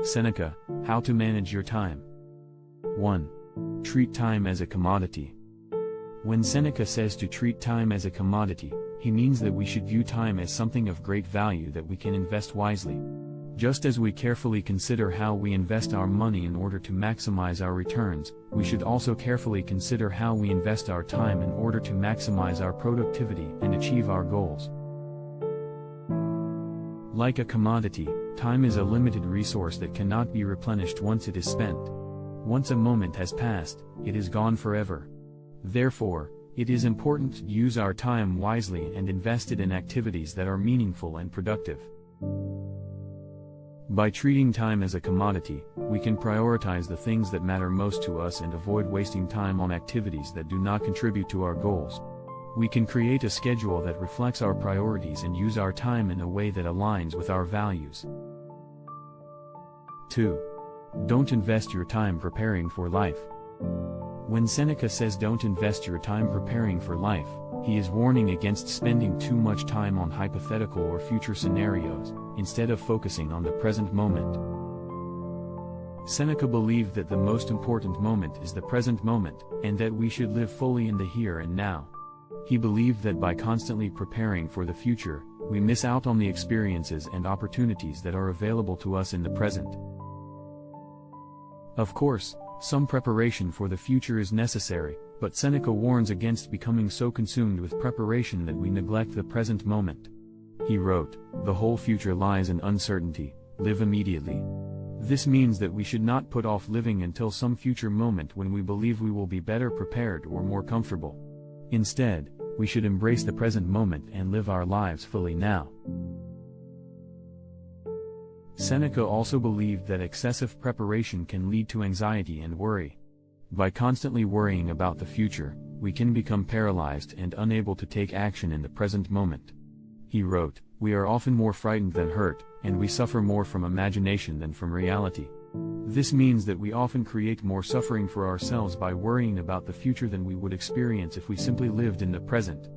Seneca, How to Manage Your Time. 1. Treat time as a commodity. When Seneca says to treat time as a commodity, he means that we should view time as something of great value that we can invest wisely. Just as we carefully consider how we invest our money in order to maximize our returns, we should also carefully consider how we invest our time in order to maximize our productivity and achieve our goals. Like a commodity, time is a limited resource that cannot be replenished once it is spent. Once a moment has passed, it is gone forever. Therefore, it is important to use our time wisely and invest it in activities that are meaningful and productive. By treating time as a commodity, we can prioritize the things that matter most to us and avoid wasting time on activities that do not contribute to our goals. We can create a schedule that reflects our priorities and use our time in a way that aligns with our values. 2. Don't invest your time preparing for life. When Seneca says don't invest your time preparing for life, he is warning against spending too much time on hypothetical or future scenarios, instead of focusing on the present moment. Seneca believed that the most important moment is the present moment, and that we should live fully in the here and now. He believed that by constantly preparing for the future, we miss out on the experiences and opportunities that are available to us in the present. Of course, some preparation for the future is necessary, but Seneca warns against becoming so consumed with preparation that we neglect the present moment. He wrote, "The whole future lies in uncertainty, live immediately." This means that we should not put off living until some future moment when we believe we will be better prepared or more comfortable. Instead, we should embrace the present moment and live our lives fully now. Seneca also believed that excessive preparation can lead to anxiety and worry. By constantly worrying about the future, we can become paralyzed and unable to take action in the present moment. He wrote, "We are often more frightened than hurt, and we suffer more from imagination than from reality." This means that we often create more suffering for ourselves by worrying about the future than we would experience if we simply lived in the present.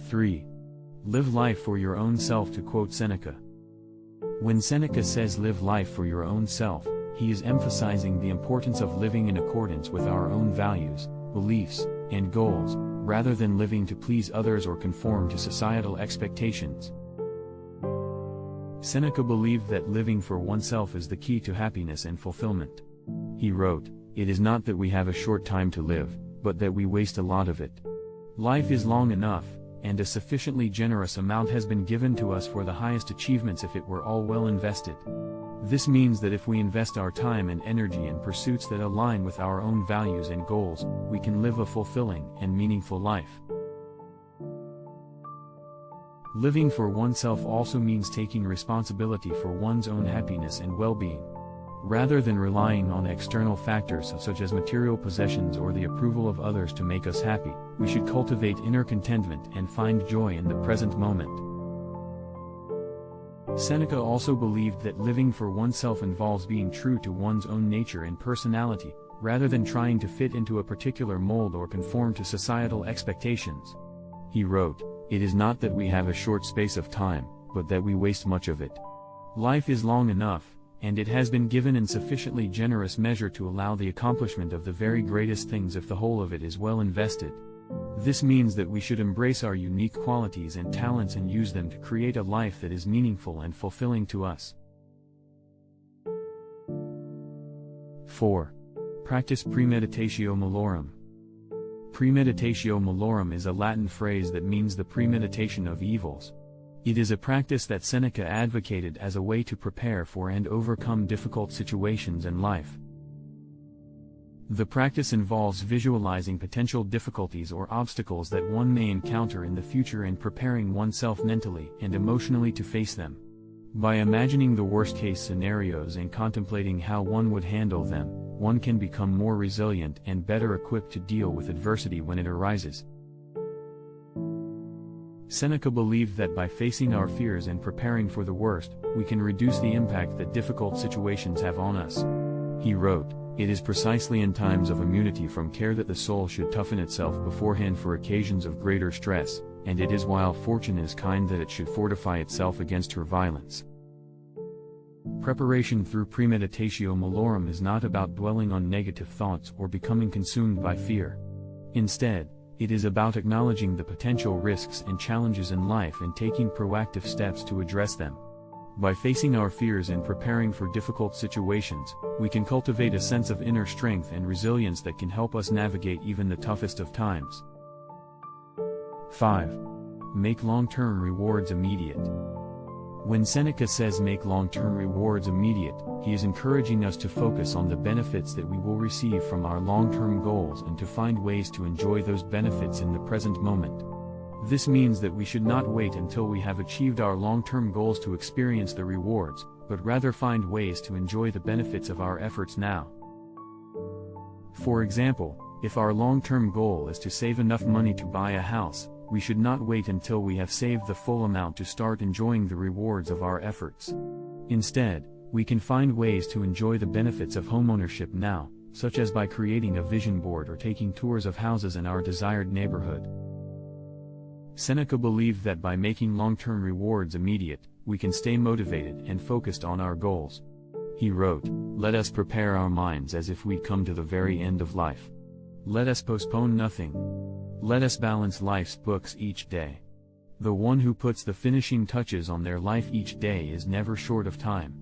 3. Live life for your own self, to quote Seneca. When Seneca says live life for your own self, he is emphasizing the importance of living in accordance with our own values, beliefs, and goals, rather than living to please others or conform to societal expectations. Seneca believed that living for oneself is the key to happiness and fulfillment. He wrote, "It is not that we have a short time to live, but that we waste a lot of it. Life is long enough, and a sufficiently generous amount has been given to us for the highest achievements if it were all well invested." This means that if we invest our time and energy in pursuits that align with our own values and goals, we can live a fulfilling and meaningful life. Living for oneself also means taking responsibility for one's own happiness and well-being. Rather than relying on external factors such as material possessions or the approval of others to make us happy, we should cultivate inner contentment and find joy in the present moment. Seneca also believed that living for oneself involves being true to one's own nature and personality, rather than trying to fit into a particular mold or conform to societal expectations. He wrote, "It is not that we have a short space of time, but that we waste much of it. Life is long enough, and it has been given in sufficiently generous measure to allow the accomplishment of the very greatest things if the whole of it is well invested." This means that we should embrace our unique qualities and talents and use them to create a life that is meaningful and fulfilling to us. 4. Practice premeditatio malorum. Premeditatio malorum is a Latin phrase that means the premeditation of evils. It is a practice that Seneca advocated as a way to prepare for and overcome difficult situations in life. The practice involves visualizing potential difficulties or obstacles that one may encounter in the future and preparing oneself mentally and emotionally to face them. By imagining the worst-case scenarios and contemplating how one would handle them, one can become more resilient and better equipped to deal with adversity when it arises. Seneca believed that by facing our fears and preparing for the worst, we can reduce the impact that difficult situations have on us. He wrote, "It is precisely in times of immunity from care that the soul should toughen itself beforehand for occasions of greater stress, and it is while fortune is kind that it should fortify itself against her violence." Preparation through premeditatio malorum is not about dwelling on negative thoughts or becoming consumed by fear. Instead, it is about acknowledging the potential risks and challenges in life and taking proactive steps to address them. By facing our fears and preparing for difficult situations, we can cultivate a sense of inner strength and resilience that can help us navigate even the toughest of times. 5. Make long-term rewards immediate. When Seneca says make long-term rewards immediate, he is encouraging us to focus on the benefits that we will receive from our long-term goals and to find ways to enjoy those benefits in the present moment. This means that we should not wait until we have achieved our long-term goals to experience the rewards, but rather find ways to enjoy the benefits of our efforts now. For example, if our long-term goal is to save enough money to buy a house, we should not wait until we have saved the full amount to start enjoying the rewards of our efforts. Instead, we can find ways to enjoy the benefits of homeownership now, such as by creating a vision board or taking tours of houses in our desired neighborhood. Seneca believed that by making long-term rewards immediate, we can stay motivated and focused on our goals. He wrote, "Let us prepare our minds as if we'd come to the very end of life. Let us postpone nothing. Let us balance life's books each day. The one who puts the finishing touches on their life each day is never short of time."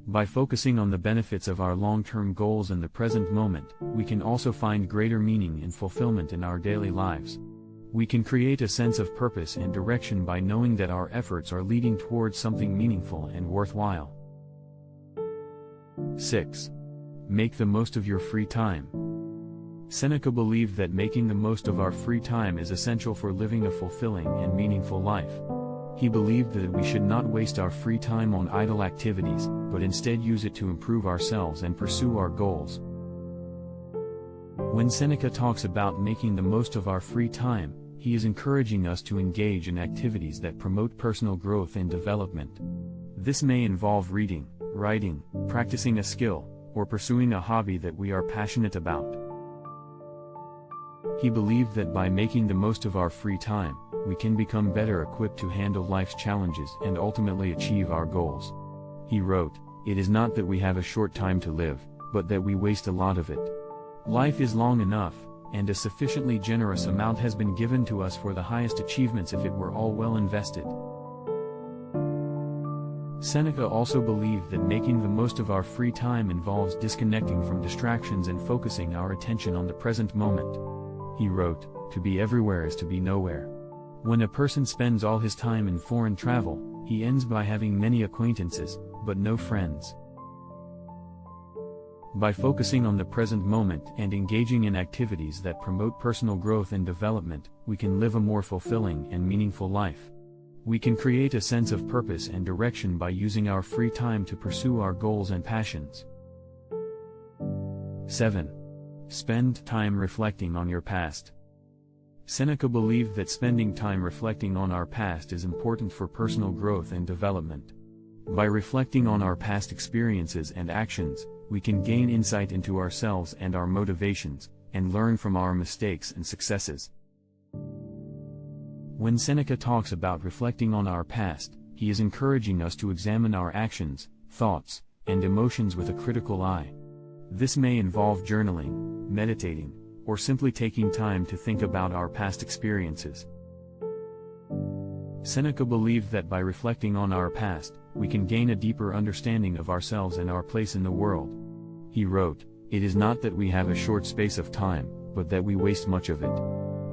By focusing on the benefits of our long-term goals in the present moment, we can also find greater meaning and fulfillment in our daily lives. We can create a sense of purpose and direction by knowing that our efforts are leading towards something meaningful and worthwhile. 6. Make the most of your free time. Seneca believed that making the most of our free time is essential for living a fulfilling and meaningful life. He believed that we should not waste our free time on idle activities, but instead use it to improve ourselves and pursue our goals. When Seneca talks about making the most of our free time, he is encouraging us to engage in activities that promote personal growth and development. This may involve reading, writing, practicing a skill, or pursuing a hobby that we are passionate about. He believed that by making the most of our free time, we can become better equipped to handle life's challenges and ultimately achieve our goals. He wrote, "It is not that we have a short time to live, but that we waste a lot of it. Life is long enough, and a sufficiently generous amount has been given to us for the highest achievements if it were all well invested." Seneca also believed that making the most of our free time involves disconnecting from distractions and focusing our attention on the present moment. He wrote, "To be everywhere is to be nowhere. When a person spends all his time in foreign travel, he ends by having many acquaintances, but no friends." By focusing on the present moment and engaging in activities that promote personal growth and development, we can live a more fulfilling and meaningful life. We can create a sense of purpose and direction by using our free time to pursue our goals and passions. 7. Spend time reflecting on your past. Seneca believed that spending time reflecting on our past is important for personal growth and development. By reflecting on our past experiences and actions, we can gain insight into ourselves and our motivations, and learn from our mistakes and successes. When Seneca talks about reflecting on our past, he is encouraging us to examine our actions, thoughts, and emotions with a critical eye. This may involve journaling, meditating, or simply taking time to think about our past experiences. Seneca believed that by reflecting on our past, we can gain a deeper understanding of ourselves and our place in the world. He wrote, "It is not that we have a short space of time, but that we waste much of it.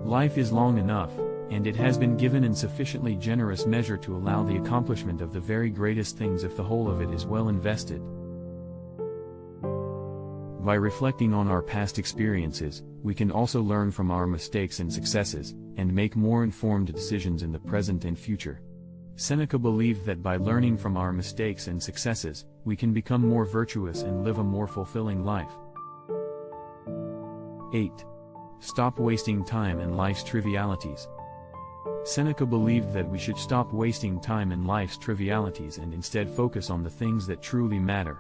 Life is long enough, and it has been given in sufficiently generous measure to allow the accomplishment of the very greatest things if the whole of it is well invested." By reflecting on our past experiences, we can also learn from our mistakes and successes, and make more informed decisions in the present and future. Seneca believed that by learning from our mistakes and successes, we can become more virtuous and live a more fulfilling life. 8. Stop wasting time in life's trivialities. Seneca believed that we should stop wasting time in life's trivialities and instead focus on the things that truly matter.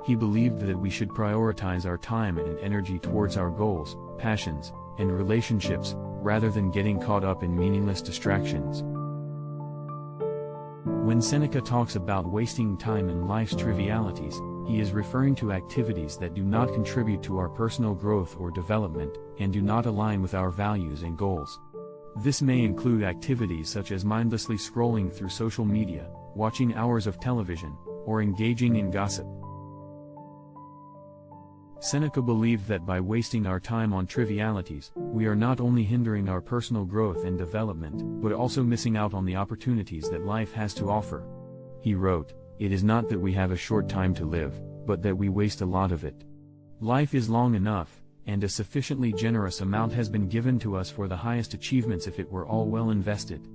He believed that we should prioritize our time and energy towards our goals, passions, and relationships, rather than getting caught up in meaningless distractions. When Seneca talks about wasting time in life's trivialities, he is referring to activities that do not contribute to our personal growth or development, and do not align with our values and goals. This may include activities such as mindlessly scrolling through social media, watching hours of television, or engaging in gossip. Seneca believed that by wasting our time on trivialities, we are not only hindering our personal growth and development, but also missing out on the opportunities that life has to offer. He wrote, "It is not that we have a short time to live, but that we waste a lot of it. Life is long enough, and a sufficiently generous amount has been given to us for the highest achievements if it were all well invested."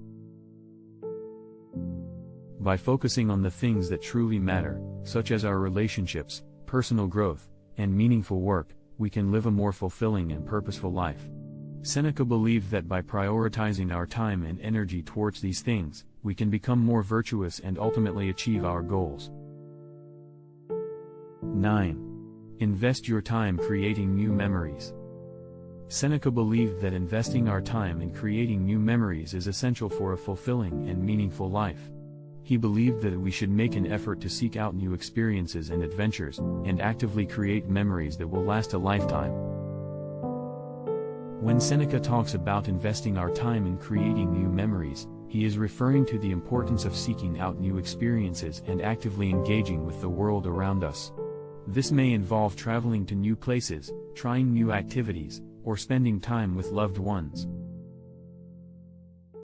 By focusing on the things that truly matter, such as our relationships, personal growth, and meaningful work, we can live a more fulfilling and purposeful life. Seneca believed that by prioritizing our time and energy towards these things, we can become more virtuous and ultimately achieve our goals. 9. Invest your time creating new memories. Seneca believed that investing our time in creating new memories is essential for a fulfilling and meaningful life. He believed that we should make an effort to seek out new experiences and adventures, and actively create memories that will last a lifetime. When Seneca talks about investing our time in creating new memories, he is referring to the importance of seeking out new experiences and actively engaging with the world around us. This may involve traveling to new places, trying new activities, or spending time with loved ones.